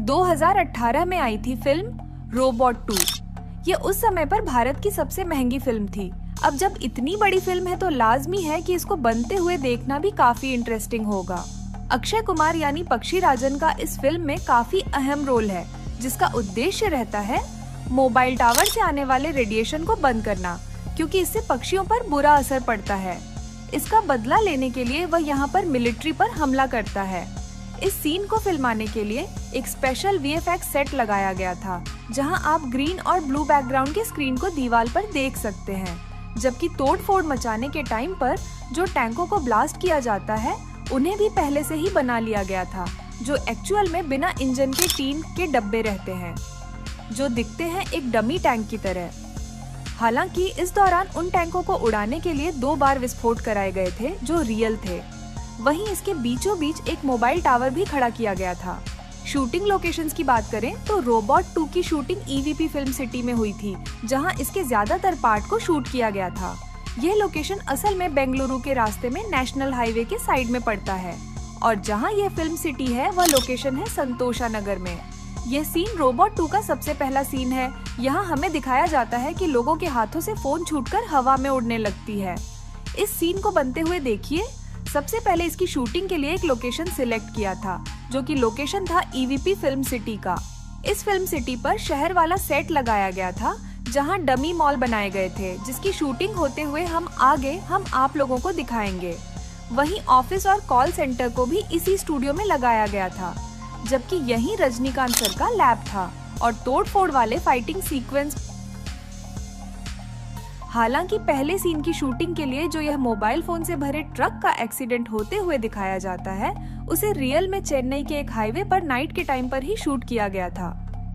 2018 में आई थी film robot 2। ये उस समय पर भारत की सबसे महंगी फिल्म थी। अब जब इतनी बड़ी फिल्म है तो लाजमी है कि इसको बनते हुए देखना भी काफी इंटरेस्टिंग होगा। अक्षय कुमार यानी पक्षीराजन का इस फिल्म में काफी अहम रोल है, जिसका उद्देश्य रहता है मोबाइल टावर से आने वाले रेडिएशन को बंद करना, क्योंकि इससे पक्षियों पर बुरा असर पड़ता है। इसका बदला लेने के लिए वह यहाँ पर मिलिट्री पर हमला करता है। इस सीन को फिल्माने के लिए एक स्पेशल VFX सेट लगाया गया था, जहाँ आप ग्रीन और ब्लू बैकग्राउंड के स्क्रीन को दीवार पर देख सकते हैं। जबकि तोड़फोड़ मचाने के टाइम पर जो टैंकों को ब्लास्ट किया जाता है, उन्हें भी पहले से ही बना लिया गया था, जो एक्चुअल में बिना इंजन के टीन के डब्बे रहते हैं, जो दिखते हैं एक डमी टैंक की तरह। हालांकि इस दौरान उन टैंकों को उड़ाने के लिए 2 बार विस्फोट कराए गए थे, जो रियल थे। वहीं इसके बीचों बीच एक मोबाइल टावर भी खड़ा किया गया था। शूटिंग लोकेशंस की बात करें तो रोबोट 2 की शूटिंग EVP फिल्म सिटी में हुई थी, जहां इसके ज्यादातर पार्ट को शूट किया गया था। यह लोकेशन असल में बेंगलुरु के रास्ते में नेशनल हाईवे के साइड में पड़ता है, और जहां यह फिल्म सिटी है वह लोकेशन है संतोषा नगर में। यह सीन रोबोट 2 का सबसे पहला सीन है। यहाँ हमें दिखाया जाता है कि लोगों के हाथों से फोन छूटकर हवा में उड़ने लगती है। इस सीन को बनते हुए देखिए। सबसे पहले इसकी शूटिंग के लिए एक लोकेशन सिलेक्ट किया था, जो कि लोकेशन था EVP फिल्म सिटी का। इस फिल्म सिटी पर शहर वाला सेट लगाया गया था, जहां डमी मॉल बनाए गए थे, जिसकी शूटिंग होते हुए हम आप लोगों को दिखाएंगे। वहीं ऑफिस और कॉल सेंटर को भी इसी स्टूडियो में लगाया गया था, जबकि यहीं रजनीकांत सर का लैब था और तोड़फोड़ वाले फाइटिंग सीक्वेंस। हालांकि पहले सीन की शूटिंग के लिए जो यह मोबाइल फोन से भरे ट्रक का एक्सीडेंट होते हुए दिखाया जाता है, उसे रियल में चेन्नई के एक हाईवे पर नाइट के टाइम पर ही शूट किया गया था।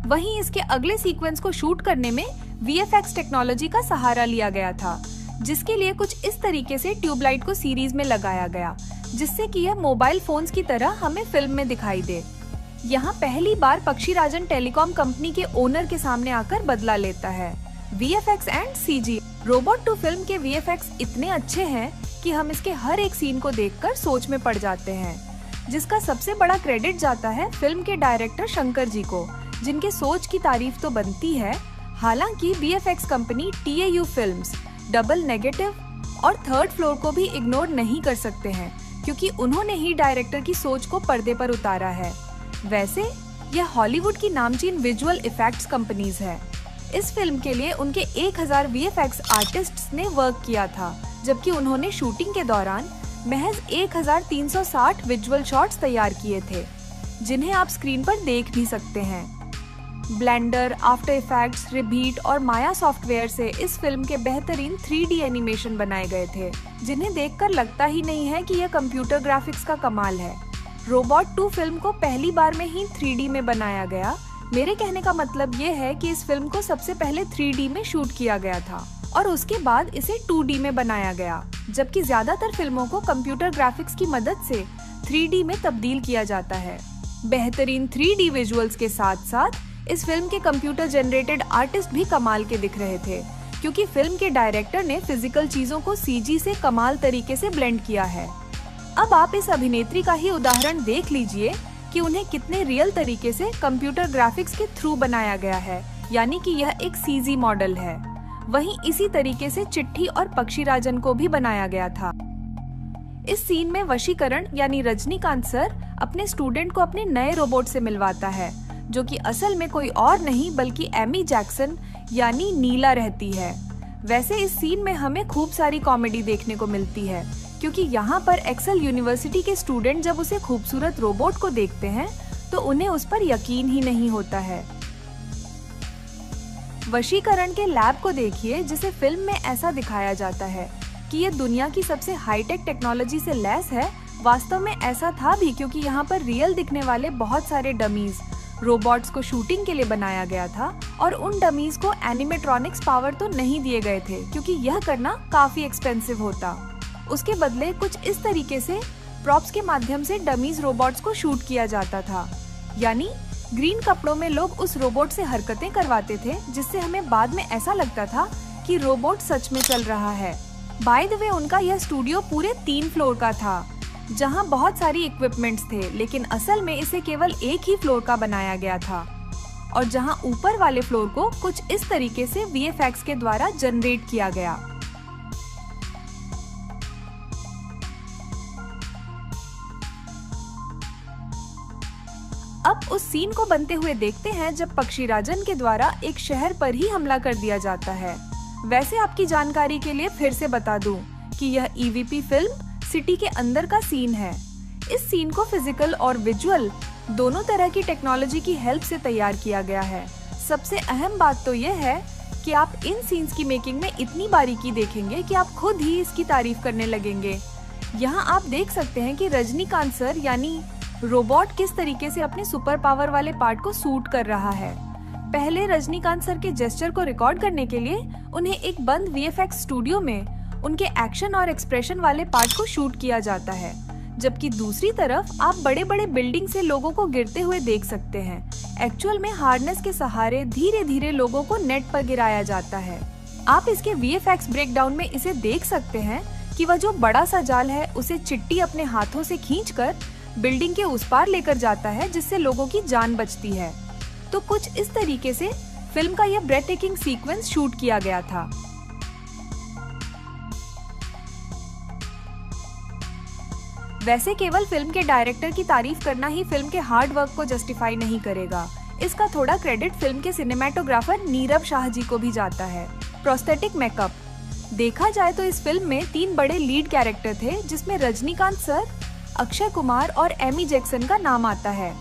वहीं इसके अगले सीक्वेंस को शूट करने में VFX टेक्नोलॉजी का सहारा लिया गया था, जिसके लिए कुछ इस तरीके से ट्यूबलाइट को सीरीज में लगाया गया, जिससे कि यह मोबाइल फोन्स की तरह हमें फिल्म में दिखाई दे। यहाँ पहली बार पक्षीराजन टेलीकॉम कंपनी के ओनर के सामने आकर बदला लेता है। VFX and CG। Robot 2 film के VFX इतने अच्छे हैं कि हम इसके हर एक सीन को देखकर सोच में पड़ जाते हैं, जिसका सबसे बड़ा क्रेडिट जाता है फिल्म के डायरेक्टर शंकर जी को, जिनके सोच की तारीफ तो बनती है। हालांकि VFX company TAU films, double negative और थर्ड फ्लोर को भी इग्नोर नहीं कर सकते हैं, क्योंकि उन्होंने ही डायरेक्टर की सोच को पर्दे पर उतारा है। वैसे यह हॉलीवुड की नामचीन विजुअल इफेक्ट्स कंपनीज है। इस फिल्म के लिए उनके 1000 VFX आर्टिस्ट्स ने वर्क किया था, जबकि उन्होंने शूटिंग के दौरान महज 1360 विजुअल शॉट्स तैयार किए थे, जिन्हें आप स्क्रीन पर देख भी सकते हैं। ब्लेंडर, आफ्टर इफेक्ट्स, रिबीट और माया सॉफ्टवेयर से इस फिल्म के बेहतरीन 3D एनिमेशन बनाए गए थे, जिन्हें देखकर लगता ही नहीं है कि यह कंप्यूटर ग्राफिक्स का कमाल है। रोबोट 2 फिल्म को पहली बार में ही 3D में बनाया गया। मेरे कहने का मतलब ये है कि इस फिल्म को सबसे पहले 3D में शूट किया गया था और उसके बाद इसे 2D में बनाया गया, जबकि ज्यादातर फिल्मों को कंप्यूटर ग्राफिक्स की मदद से 3D में तब्दील किया जाता है। बेहतरीन 3D विजुअल्स के साथ साथ इस फिल्म के कंप्यूटर जनरेटेड आर्टिस्ट भी कमाल के दिख रहे थे, क्योंकि फिल्म के डायरेक्टर ने फिजिकल चीजों को CG से कमाल तरीके से ब्लेंड किया है। अब आप इस अभिनेत्री का ही उदाहरण देख लीजिए कि उन्हें कितने रियल तरीके से कंप्यूटर ग्राफिक्स के थ्रू बनाया गया है, यानी कि यह एक CG मॉडल है। वहीं इसी तरीके से चिट्ठी और पक्षीराजन को भी बनाया गया था। इस सीन में वशीकरण यानी रजनीकांत सर अपने स्टूडेंट को अपने नए रोबोट से मिलवाता है, जो कि असल में कोई और नहीं बल्कि एमी जैक्सन यानी नीला रहती है। वैसे इस सीन में हमें खूब सारी कॉमेडी देखने को मिलती है, क्योंकि यहाँ पर एक्सेल यूनिवर्सिटी के स्टूडेंट जब उसे खूबसूरत रोबोट को देखते हैं तो उन्हें उस पर यकीन ही नहीं होता है। वशीकरण के लैब को देखिए, जिसे फिल्म में ऐसा दिखाया जाता है कि ये दुनिया की सबसे हाईटेक टेक्नोलॉजी से लैस है। वास्तव में ऐसा था भी, क्योंकि यहाँ पर रियल दिखने वाले बहुत सारे डमीज रोबोट्स को शूटिंग के लिए बनाया गया था, और उन डमीज को एनिमेट्रॉनिक्स पावर तो नहीं दिए गए थे, क्योंकि यह करना काफी एक्सपेंसिव होता। उसके बदले कुछ इस तरीके से प्रॉप्स के माध्यम से डमीज रोबोट्स को शूट किया जाता था, यानी ग्रीन कपड़ों में लोग उस रोबोट से हरकतें करवाते थे, जिससे हमें बाद में ऐसा लगता था कि रोबोट सच में चल रहा है। बाय द वे, उनका यह स्टूडियो पूरे 3 फ्लोर का था। जहां बहुत सारी इक्विपमेंट्स थे, लेकिन असल में इसे केवल एक ही फ्लोर का बनाया गया था और जहां ऊपर वाले फ्लोर को कुछ इस तरीके से VFX के द्वारा जनरेट किया गया। अब उस सीन को बनते हुए देखते हैं जब पक्षीराजन के द्वारा एक शहर पर ही हमला कर दिया जाता है। वैसे आपकी जानकारी के लिए फिर से बता दूं कि यह EVP फिल्म सिटी के अंदर का सीन है। इस सीन को फिजिकल और विजुअल दोनों तरह की टेक्नोलॉजी की हेल्प से तैयार किया गया है। सबसे अहम बात तो यह है कि आप इन सीन्स की मेकिंग में इतनी बारीकी देखेंगे कि आप खुद ही इसकी तारीफ करने लगेंगे। यहाँ आप देख सकते हैं कि रजनीकांत सर यानी रोबोट किस तरीके से अपने सुपर पावर वाले पार्ट को सूट कर रहा है। पहले रजनीकांत सर के जेस्चर को रिकॉर्ड करने के लिए उन्हें एक बंद VFX स्टूडियो में उनके एक्शन और एक्सप्रेशन वाले पार्ट को शूट किया जाता है, जबकि दूसरी तरफ आप बड़े बड़े बिल्डिंग से लोगों को गिरते हुए देख सकते हैं। एक्चुअल में हार्नेस के सहारे धीरे धीरे लोगों को नेट पर गिराया जाता है। आप इसके VFX ब्रेकडाउन में इसे देख सकते हैं कि वह जो बड़ा सा जाल है उसे चिट्टी अपने हाथों से खींचकर बिल्डिंग के उस पार लेकर जाता है, जिससे लोगों की जान बचती है। तो कुछ इस तरीके से फिल्म का यह ब्रेथ टेकिंग सीक्वेंस शूट किया गया था। वैसे केवल फिल्म के डायरेक्टर की तारीफ करना ही फिल्म के हार्ड वर्क को जस्टिफाई नहीं करेगा। इसका थोड़ा क्रेडिट फिल्म के सिनेमेटोग्राफर नीरव शाह जी को भी जाता है। प्रोस्थेटिक मेकअप देखा जाए तो इस फिल्म में 3 बड़े लीड कैरेक्टर थे, जिसमें रजनीकांत सर, अक्षय कुमार और एमी जैक्सन का नाम आता है।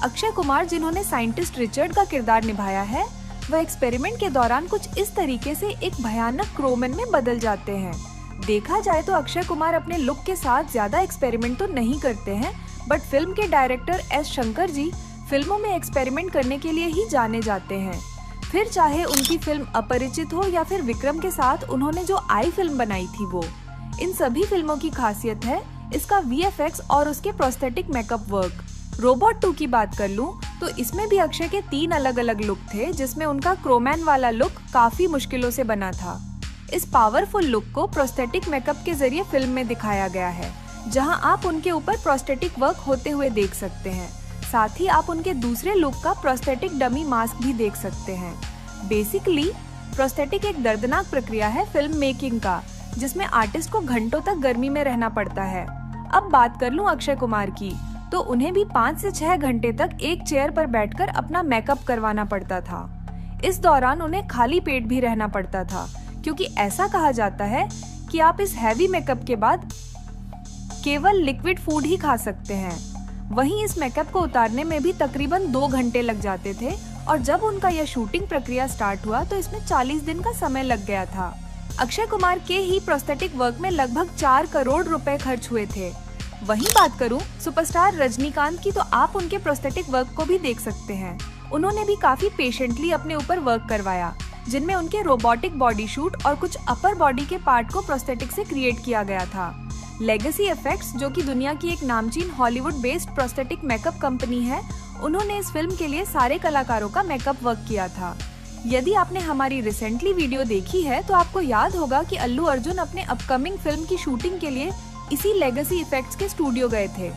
अक्षय कुमार, जिन्होंने साइंटिस्ट रिचर्ड का किरदार निभाया है, वह एक्सपेरिमेंट के दौरान कुछ इस तरीके से एक भयानक क्रोमैन में बदल जाते हैं। देखा जाए तो अक्षय कुमार अपने लुक के साथ ज्यादा एक्सपेरिमेंट तो नहीं करते हैं, बट फिल्म के डायरेक्टर S शंकर जी फिल्मों में एक्सपेरिमेंट करने के लिए ही जाने जाते हैं। फिर चाहे उनकी फिल्म अपरिचित हो या फिर विक्रम के साथ उन्होंने जो आई फिल्म बनाई थी वो, इन सभी फिल्मों की खासियत है इसका VFX और उसके प्रोस्थेटिक मेकअप वर्क। रोबोट 2 की बात कर लूं तो इसमें भी अक्षय के 3 अलग अलग लुक थे, जिसमें उनका क्रोमैन वाला लुक काफी मुश्किलों से बना था। इस पावरफुल लुक को प्रोस्थेटिक मेकअप के जरिए फिल्म में दिखाया गया है, जहां आप उनके ऊपर प्रोस्थेटिक वर्क होते हुए देख सकते हैं। साथ ही आप उनके दूसरे लुक का प्रोस्थेटिक डमी मास्क भी देख सकते हैं। बेसिकली प्रोस्थेटिक एक दर्दनाक प्रक्रिया है फिल्म मेकिंग का, जिसमें आर्टिस्ट को घंटों तक गर्मी में रहना पड़ता है। अब बात कर लूं अक्षय कुमार की, तो उन्हें भी 5 से 6 घंटे तक एक चेयर पर बैठकर अपना मेकअप करवाना पड़ता था। इस दौरान उन्हें खाली पेट भी रहना पड़ता था, क्योंकि ऐसा कहा जाता है कि आप इस हैवी मेकअप के बाद केवल लिक्विड फूड ही खा सकते हैं। वहीं इस मेकअप को उतारने में भी तकरीबन 2 घंटे लग जाते थे और जब उनका यह शूटिंग प्रक्रिया स्टार्ट हुआ तो इसमें 40 दिन का समय लग गया था। अक्षय कुमार के ही प्रोस्थेटिक वर्क में लगभग 4 करोड़ रुपए खर्च हुए थे। वहीं बात करूं सुपरस्टार रजनीकांत की, तो आप उनके प्रोस्थेटिक वर्क को भी देख सकते हैं। उन्होंने भी काफी पेशेंटली अपने ऊपर वर्क करवाया, जिनमें उनके रोबोटिक बॉडी शूट और कुछ अपर बॉडी के पार्ट को प्रोस्थेटिक से क्रिएट किया गया था। लेगेसी इफेक्ट्स, जो कि दुनिया की एक नामचीन Hollywood based prosthetic makeup company है, उन्होंने इस फिल्म के लिए सारे कलाकारों का मेकअप वर्क किया था। यदि आपने हमारी रिसेंटली वीडियो देखी है तो आपको याद होगा कि अल्लू अर्जुन अपने अपकमिंग फिल्म की शूटिंग के लिए इसी लेगेसी इफेक्ट्स के स्टूडियो गए थे,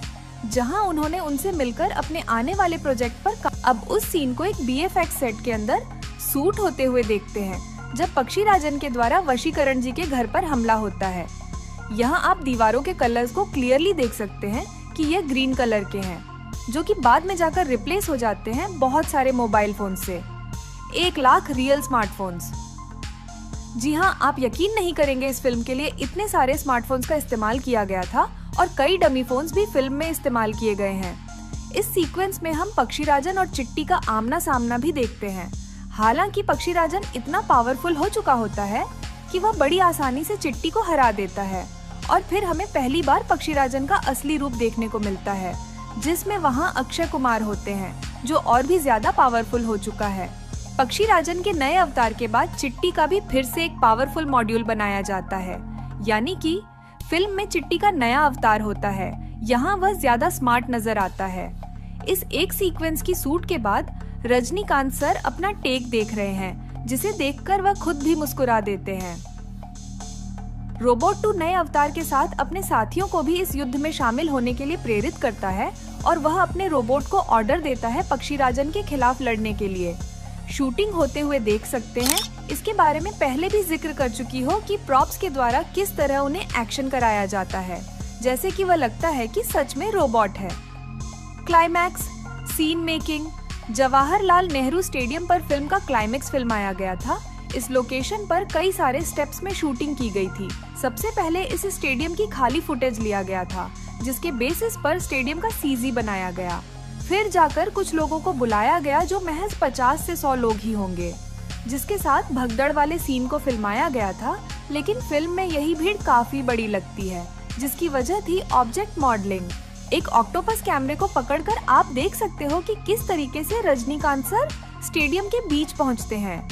जहां उन्होंने उनसे मिलकर अपने आने वाले प्रोजेक्ट पर अब उस सीन को एक VFX सेट के अंदर शूट होते हुए देखते हैं, जब पक्षीराजन के द्वारा वशीकरण जी के घर पर हमला होता है। यहाँ आप दीवारों के कलर्स को क्लियरली देख सकते हैं कि ये ग्रीन कलर के हैं, जो कि बाद में जाकर रिप्लेस हो जाते हैं बहुत सारे मोबाइल फोन से। 1 लाख रियल स्मार्टफोन्स। जी हाँ, आप यकीन नहीं करेंगे, इस फिल्म के लिए इतने सारे स्मार्टफोन्स का इस्तेमाल किया गया था और कई डमी फोन्स भी फिल्म में इस्तेमाल किए गए हैं। इस सीक्वेंस में हम पक्षीराजन और चिट्टी का आमना सामना भी देखते हैं। हालांकि पक्षीराजन इतना पावरफुल हो चुका होता है कि वह बड़ी आसानी से चिट्टी को हरा देता है और फिर हमें पहली बार पक्षीराजन का असली रूप देखने को मिलता है, जिसमें वहाँ अक्षय कुमार होते हैं, जो और भी ज्यादा पावरफुल हो चुका है। पक्षीराजन के नए अवतार के बाद चिट्टी का भी फिर से एक पावरफुल मॉड्यूल बनाया जाता है, यानी कि फिल्म में चिट्टी का नया अवतार होता है। यहाँ वह ज्यादा स्मार्ट नजर आता है। इस एक सीक्वेंस की शूट के बाद रजनीकांत सर अपना टेक देख रहे हैं, जिसे देखकर वह खुद भी मुस्कुरा देते हैं। रोबोट 2 नए अवतार के साथ अपने साथियों को भी इस युद्ध में शामिल होने के लिए प्रेरित करता है और वह अपने रोबोट को ऑर्डर देता है पक्षीराजन के खिलाफ लड़ने के लिए। शूटिंग होते हुए देख सकते हैं। इसके बारे में पहले भी जिक्र कर चुकी हो कि प्रॉप्स के द्वारा किस तरह उन्हें एक्शन कराया जाता है, जैसे कि वह लगता है कि सच में रोबोट है। Climax, scene making. Jawaharlal Nehru stadium पर फिल्म का क्लाइमैक्स फिल्माया गया था। इस लोकेशन पर कई सारे स्टेप्स में शूटिंग की गई थी। सबसे पहले इस स्टेडियम की खाली फुटेज लिया गया था, जिसके बेसिस पर स्टेडियम का सीजी बनाया गया। फिर जाकर कुछ लोगों को बुलाया गया जो महज 50 से 100 लोग ही होंगे, जिसके साथ भगदड़ वाले सीन को फिल्माया गया था। लेकिन फिल्म में यही भीड़ काफी बड़ी लगती है, जिसकी वजह थी ऑब्जेक्ट मॉडलिंग। एक ऑक्टोपस कैमरे को पकड़कर आप देख सकते हो कि किस तरीके से रजनीकांत सर स्टेडियम के बीच पहुंचते हैं।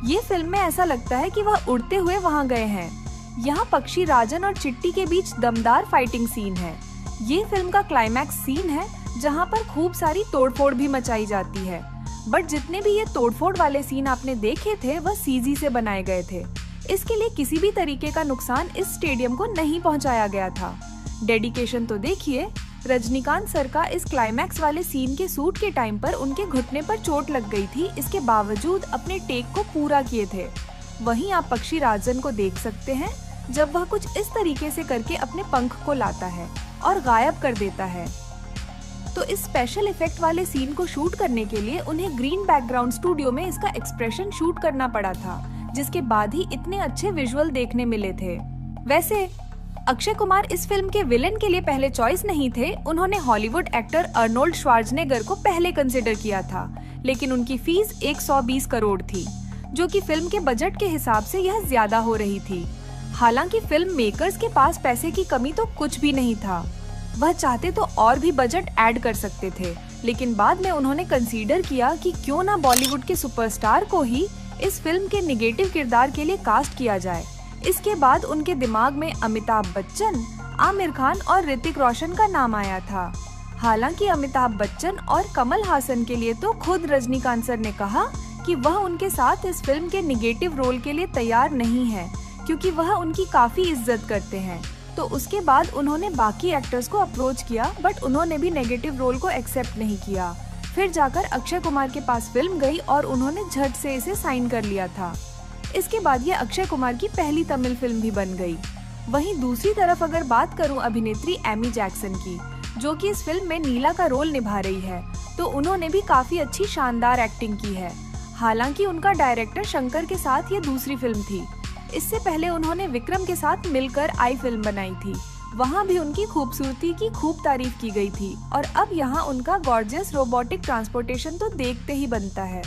ये फिल्म में ऐसा लगता है कि वह उड़ते हुए वहां गए हैं। यहाँ पक्षीराजन और चिट्टी के बीच दमदार फाइटिंग सीन है। ये फिल्म का क्लाइमैक्स सीन है, जहाँ पर खूब सारी तोड़फोड़ भी मचाई जाती है। बट जितने भी ये तोड़फोड़ वाले सीन आपने देखे थे, वह सीजी से बनाए गए थे। इसके लिए किसी भी तरीके का नुकसान इस स्टेडियम को नहीं पहुँचाया गया था। डेडिकेशन तो देखिए। रजनीकांत सर का इस क्लाइमैक्स वाले सीन के शूट के टाइम पर उनके घुटने पर चोट लग गई थी। इसके बावजूद अपने टेक को पूरा किए थे। वहीं आप पक्षीराजन को देख सकते हैं, जब वह कुछ इस तरीके से करके अपने पंख को लाता है और गायब कर देता है। तो इस स्पेशल इफेक्ट वाले सीन को शूट करने के लिए उन्हें ग्रीन बैकग्राउंड स्टूडियो में इसका एक्सप्रेशन शूट करना पड़ा था, जिसके बाद ही इतने अच्छे विजुअल देखने मिले थे। वैसे अक्षय कुमार इस फिल्म के विलेन के लिए पहले चॉइस नहीं थे। उन्होंने हॉलीवुड एक्टर अर्नोल्ड श्वार्ज़नेगर को पहले कंसिडर किया था, लेकिन उनकी फीस 120 करोड़ थी, जो कि फिल्म के बजट के हिसाब से यह ज्यादा हो रही थी। हालांकि फिल्म मेकर्स के पास पैसे की कमी तो कुछ भी नहीं था। वह चाहते तो और भी बजट ऐड कर सकते थे, लेकिन बाद में उन्होंने कंसीडर किया कि क्यों ना बॉलीवुड के सुपरस्टार को ही इस फिल्म के निगेटिव किरदार के लिए कास्ट किया जाए। इसके बाद उनके दिमाग में अमिताभ बच्चन, आमिर खान और ऋतिक रोशन का नाम आया था। हालांकि अमिताभ बच्चन और कमल हासन के लिए तो खुद रजनीकांत सर ने कहा कि वह उनके साथ इस फिल्म के निगेटिव रोल के लिए तैयार नहीं है, क्योंकि वह उनकी काफी इज्जत करते हैं। तो उसके बाद उन्होंने बाकी एक्टर्स को अप्रोच किया, बट उन्होंने भी नेगेटिव रोल को एक्सेप्ट नहीं किया। फिर जाकर अक्षय कुमार के पास फिल्म गई और उन्होंने झट से इसे साइन कर लिया था। इसके बाद ये अक्षय कुमार की पहली तमिल फिल्म भी बन गई। वहीं दूसरी तरफ अगर बात करूं अभिनेत्री एमी जैक्सन की, जो कि इस फिल्म में नीला का रोल निभा रही है, तो उन्होंने भी काफी अच्छी शानदार एक्टिंग की है। हालांकि उनका डायरेक्टर शंकर के साथ ये दूसरी फिल्म थी। इससे पहले उन्होंने विक्रम के साथ मिलकर आई फिल्म बनाई थी। वहाँ भी उनकी खूबसूरती की खूब तारीफ की गई थी और अब यहाँ उनका गॉर्जियस रोबोटिक ट्रांसपोर्टेशन तो देखते ही बनता है।